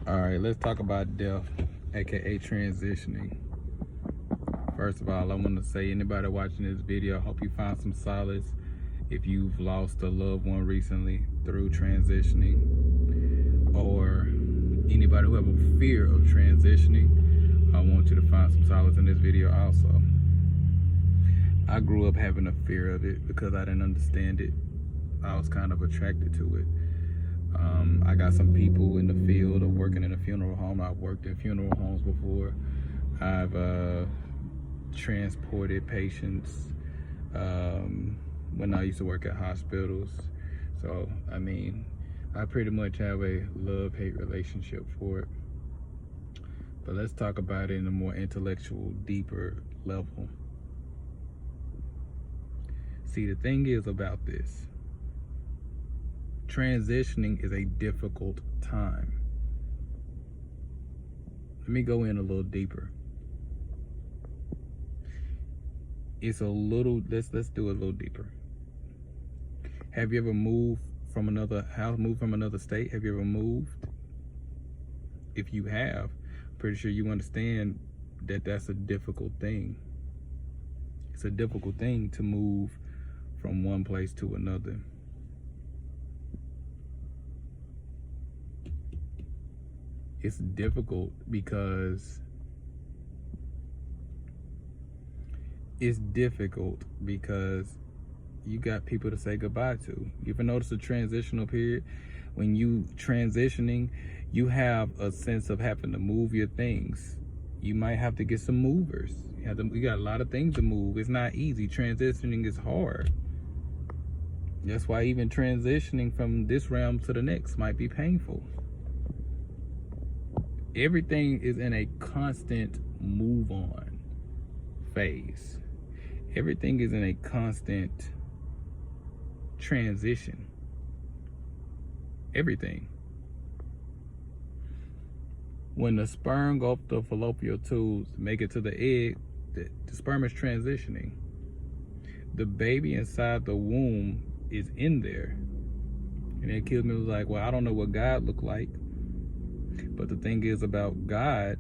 All right, let's talk about death, aka transitioning. First of all, I want to say anybody watching this video, I hope you find some solace if you've lost a loved one recently through transitioning, or anybody who have a fear of transitioning. I want you to find some solace in this video also. I grew up having a fear of it because I didn't understand it. I was kind of attracted to it. I got some people in the field of working in a funeral home. I've worked in funeral homes before. I've transported patients when I used to work at hospitals. So, I mean, I pretty much have a love-hate relationship for it. But let's talk about it in a more intellectual, deeper level. See, the thing is about this, transitioning is a difficult time. Let me go in a little deeper. It's a little, let's do a little deeper. Have you ever moved from another house, moved from another state? Have you ever moved? If you have, I'm pretty sure you understand that that's a difficult thing. It's a difficult thing to move from one place to another. It's difficult because you got people to say goodbye to. You ever notice a transitional period? When you transitioning, you have a sense of having to move your things. You might have to get some movers. You got a lot of things to move. It's not easy. Transitioning is hard. That's why even transitioning from this realm to the next might be painful. Everything is in a constant move on phase. Everything is in a constant transition. Everything. When the sperm go up the fallopian tubes to make it to the egg, the sperm is transitioning. The baby inside the womb is in there. And that kid was like, well, I don't know what God looked like. But the thing is about God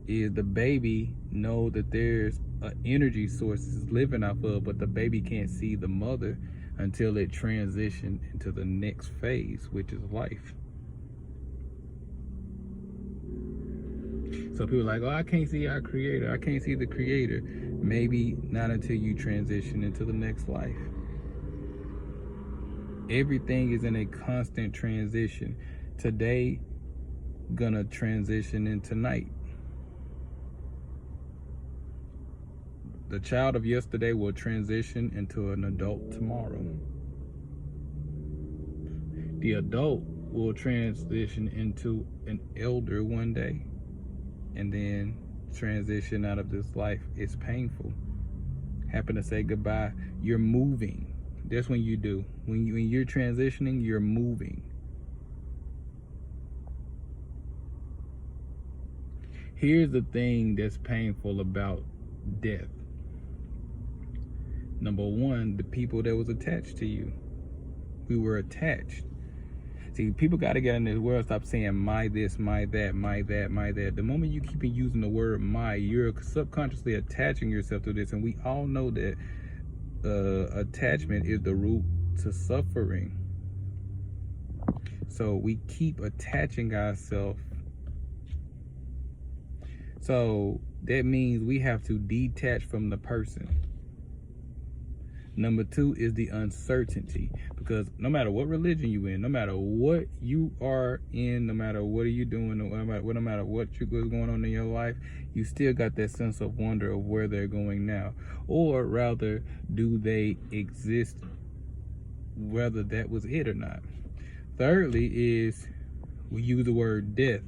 is the baby know that there's an energy source is living off of, but the baby can't see the mother until it transitions into the next phase, which is life. So people are like, oh, I can't see our creator. I can't see the creator. Maybe not until you transition into the next life. Everything is in a constant transition. Today, gonna transition into night. The child of yesterday will transition into an adult tomorrow. The adult will transition into an elder one day, and then transition out of this life is painful. Happen to say goodbye, you're moving. That's when you do. When you're transitioning, you're moving. Here's the thing that's painful about death. Number one, the people that was attached to you. We were attached. See, people got to get in this world, stop saying my this, my that, my that, my that. The moment you keep using the word my, you're subconsciously attaching yourself to this. And we all know that attachment is the root to suffering. So we keep attaching ourselves. So that means we have to detach from the person. Number two is the uncertainty, because no matter what religion you in, no matter what you are in, no matter what are you doing, no matter what is going on in your life, you still got that sense of wonder of where they're going now, or rather, do they exist, whether that was it or not. Thirdly is, we use the word death.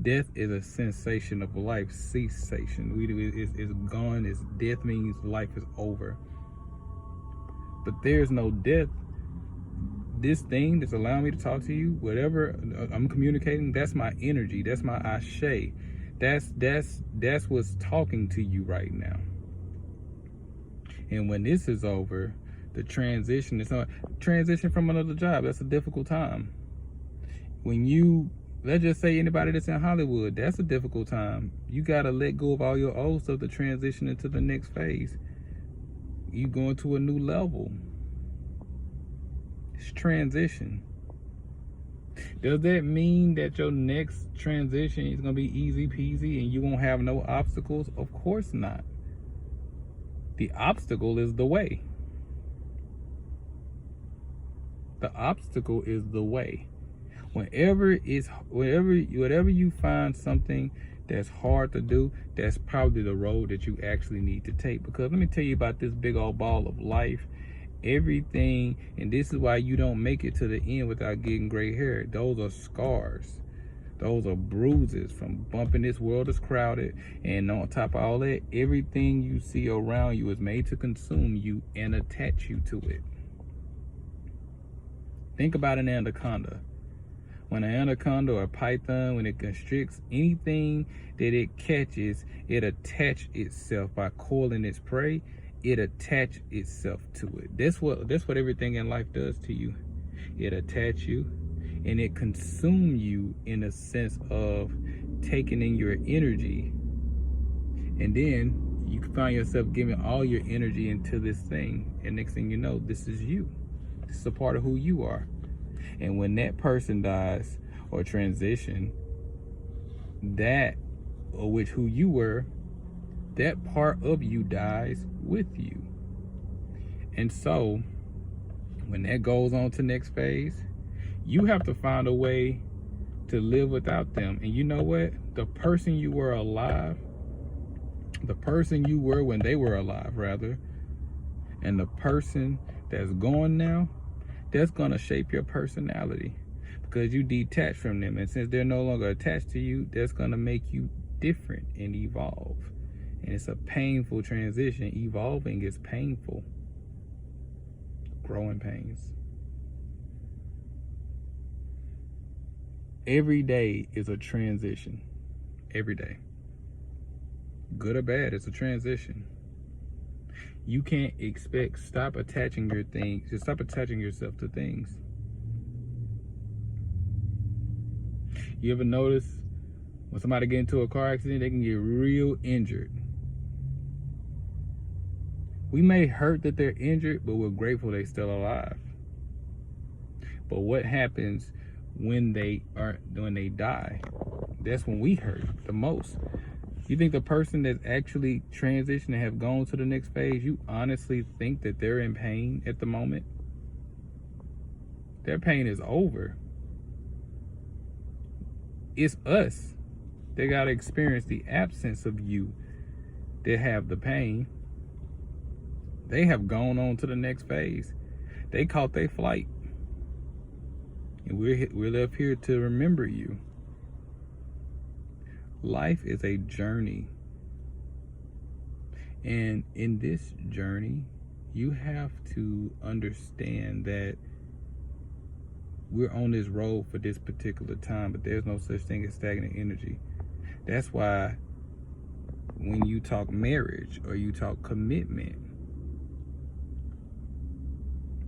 Death is a sensation of life cessation. It's gone. Death means life is over. But there's no death. This thing that's allowing me to talk to you, whatever I'm communicating, that's my energy. That's my ashe. That's what's talking to you right now. And when this is over, the transition is not transition from another job. That's a difficult time. When you let's just say anybody that's in Hollywood, that's a difficult time. You got to let go of all your old stuff to transition into the next phase. You going to a new level. It's transition. Does that mean that your next transition is going to be easy peasy and you won't have no obstacles? Of course not. The obstacle is the way. The obstacle is the way. Whatever you find something that's hard to do, that's probably the road that you actually need to take. Because let me tell you about this big old ball of life. Everything, and this is why you don't make it to the end without getting gray hair. Those are scars. Those are bruises from bumping. This world is crowded, and on top of all that, everything you see around you is made to consume you and attach you to it. Think about an anaconda. When an anaconda or a python, when it constricts anything that it catches, it attaches itself by coiling its prey. It attaches itself to it. That's what everything in life does to you. It attaches you, and it consumes you in a sense of taking in your energy, and then you can find yourself giving all your energy into this thing, and next thing you know, this is you. This is a part of who you are. And when that person dies or transition, that, or which who you were, that part of you dies with you. And so when that goes on to next phase, you have to find a way to live without them. And you know what? The person you were alive, the person you were when they were alive, rather, and the person that's gone now, that's going to shape your personality because you detach from them. And since they're no longer attached to you, that's going to make you different and evolve. And it's a painful transition. Evolving is painful. Growing pains. Every day is a transition. Every day. Good or bad, it's a transition. You can't stop attaching your things. Just stop attaching yourself to things. You ever notice when somebody get into a car accident, they can get real injured. We may hurt that they're injured, but we're grateful they're still alive. But what happens when they die? That's when we hurt the most. You think the person that's actually transitioned and have gone to the next phase, you honestly think that they're in pain at the moment? Their pain is over. It's us that got to experience the absence of you that have the pain. They have gone on to the next phase. They caught their flight. And we're left here to remember you. Life is a journey. And in this journey, you have to understand that we're on this road for this particular time, but there's no such thing as stagnant energy. That's why when you talk marriage or you talk commitment,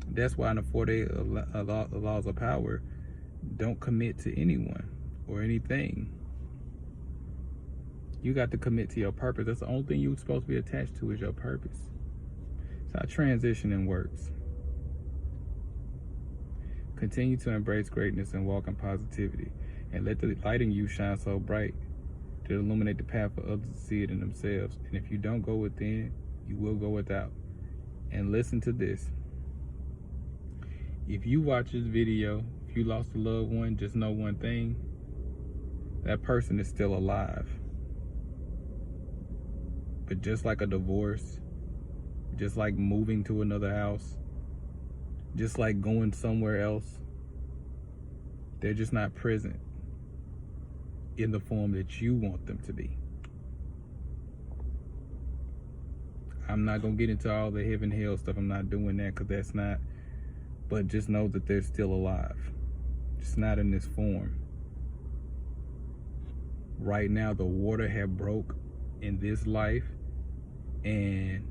that's why in the 4-day laws of power, don't commit to anyone or anything. You got to commit to your purpose. That's the only thing you're supposed to be attached to is your purpose. It's how transitioning works. Continue to embrace greatness and walk in positivity, and let the light in you shine so bright to illuminate the path for others to see it in themselves. And if you don't go within, you will go without. And listen to this. If you watch this video, if you lost a loved one, just know one thing. That person is still alive. But just like a divorce, just like moving to another house, just like going somewhere else, they're just not present in the form that you want them to be. I'm not going to get into all the heaven, hell stuff. I'm not doing that because that's not. But just know that they're still alive. Just not in this form. Right now, the water have broke in this life, and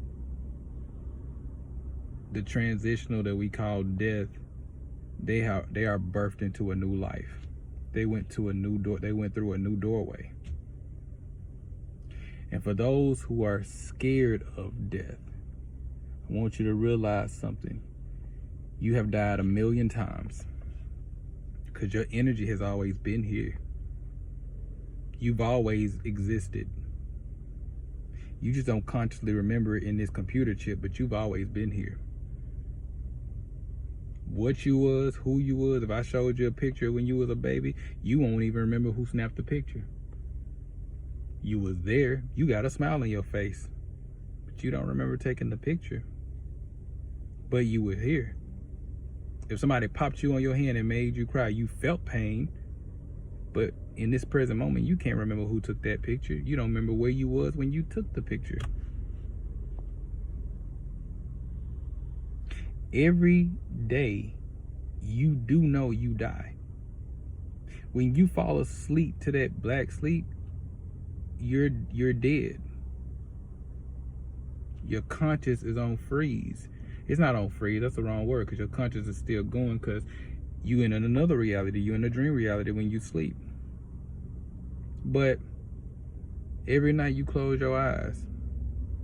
the transitional that we call death, they are birthed into a new life. they went to a new door. They went through a new doorway. And for those who are scared of death, I want you to realize something. You have died 1,000,000 times because your energy has always been here. You've always existed. You just don't consciously remember it in this computer chip, but you've always been here. What you was, who you was, if I showed you a picture when you was a baby, you won't even remember who snapped the picture. You was there, you got a smile on your face, but you don't remember taking the picture. But you were here. If somebody popped you on your hand and made you cry, you felt pain, but in this present moment, you can't remember who took that picture. You don't remember where you was when you took the picture. Every day, you do know you die. When you fall asleep to that black sleep, you're dead. Your conscious is on freeze. It's not on freeze, that's the wrong word, because your conscious is still going because you in another reality, you in a dream reality when you sleep. But every night you close your eyes,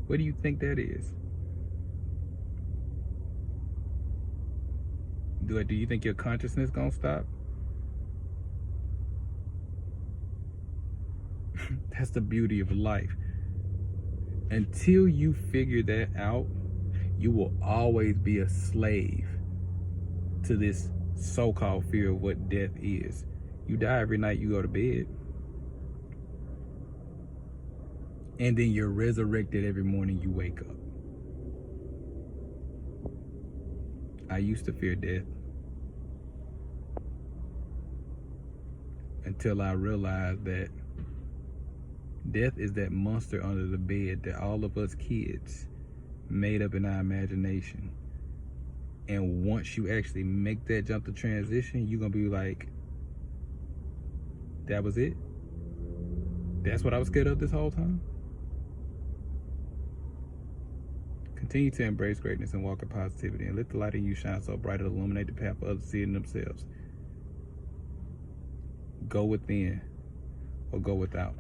what do you think that is? Do you think your consciousness gonna stop? That's the beauty of life. Until you figure that out, you will always be a slave to this so-called fear of what death is. You die every night you go to bed. And then you're resurrected every morning you wake up. I used to fear death until I realized that death is that monster under the bed that all of us kids made up in our imagination. And once you actually make that jump to transition, you're gonna be like, that was it? That's what I was scared of this whole time? Continue to embrace greatness and walk in positivity, and let the light in you shine so bright it illuminate the path for others to see in themselves. Go within or go without.